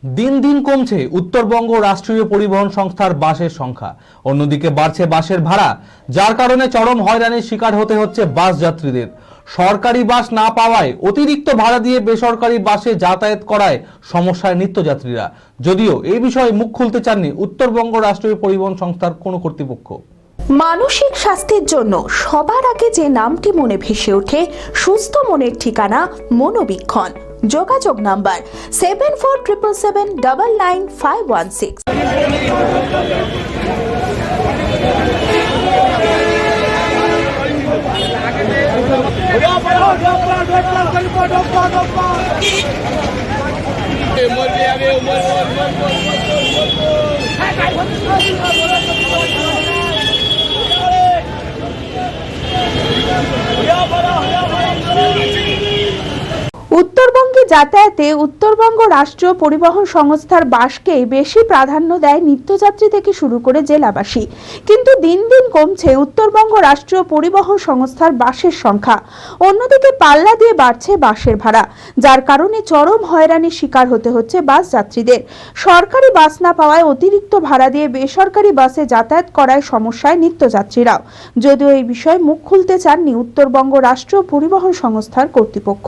দিন দিন কমছে উত্তরবঙ্গ রাষ্ট্রীয় পরিবহন সংস্থার বাসের সংখ্যা, অন্যদিকে বাড়ছে বাসের ভাড়া, যার কারণে চরম হয়রানির শিকার হতে হচ্ছে বাস যাত্রীদের। সরকারি বাস না পাওয়ায় অতিরিক্ত ভাড়া দিয়ে বেসরকারি বাসে যাতায়াত করায় সমস্যায় নিত্যযাত্রীরা। যদিও এই বিষয়ে মুখ খুলতে চাননি উত্তরবঙ্গ রাষ্ট্রীয় পরিবহন সংস্থার কোনো কর্তৃপক্ষ। মানসিক স্বাস্থ্যের জন্য সবার আগে যে নামটি মনে ভেসে ওঠে, সুস্থ মনের ঠিকানা মনোবীক্ষণ। যোগাযোগ নাম্বার 7477799516। উত্তরবঙ্গে যাতায়াতে উত্তরবঙ্গ রাষ্ট্রীয় পরিবহন সংস্থার বাসকে বেশি প্রাধান্য দেয় নিত্যযাত্রী থেকে শুরু করে জেলাবাসী। কিন্তু দিন দিন কমছে উত্তরবঙ্গ রাষ্ট্রীয় পরিবহন সংস্থার বাসের সংখ্যা, অন্যদিকে পাল্লা দিয়ে বাড়ছে বাসের ভাড়া, যার কারণে চরম হয়রানির শিকার হতে হচ্ছে বাস যাত্রীদের। সরকারি বাস না পাওয়ায় অতিরিক্ত ভাড়া দিয়ে বেসরকারি বাসে যাতায়াত করায় সমস্যায় নিত্যযাত্রীরাও। যদিও এই বিষয়ে মুখ খুলতে চাননি উত্তরবঙ্গ রাষ্ট্রীয় পরিবহন সংস্থার কর্তৃপক্ষ।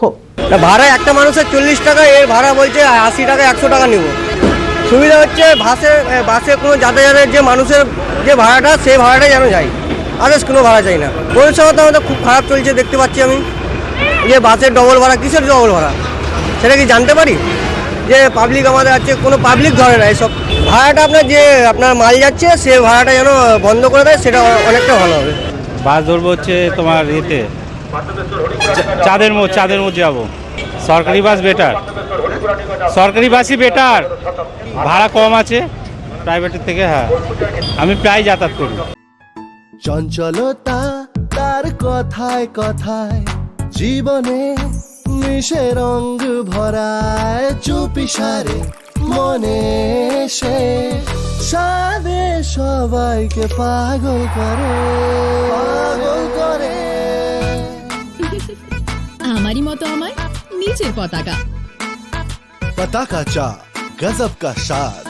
ভাড়া একটা মানুষের 40 টাকা, এর ভাড়া বলছে 80 টাকা 100 টাকা নিব। সুবিধা হচ্ছে বাসে কোনো যাতায়াতের যে মানুষের যে ভাড়াটা, সেই ভাড়াটাই যেন যায়, আদার্স কোনো ভাড়া চাই না। পরিষেবা তো আমাদের খুব খারাপ চলছে, দেখতে পাচ্ছি আমি যে বাসের ডবল ভাড়া। কিসের ডবল ভাড়া সেটা কি জানতে পারি? যে পাবলিক আমাদের আছে, কোনো পাবলিক ধরে না এসব। ভাড়াটা আপনার মাল যাচ্ছে, সে ভাড়াটা যেন বন্ধ করে দেয়, সেটা অনেকটা ভালো হবে। বাস ধরবো হচ্ছে তোমার ইয়েতে চাঁদের মধ্যে যাবো। সরকারি বাস বেটার, সরকারি বাসই বেটার, ভাড়া কম আছে প্রাইভেটের থেকে। হ্যাঁ, আমি প্রায় যাতায়াত করি। চঞ্চলতা তার কথায় কথায় জীবনে মিশে রঙ ভরায়, চুপি সারে মনে সে সাদে সবাইকে পাগল করে। আমারই মতো আমার নিচের পতাকা। पताका चा गजब का साज।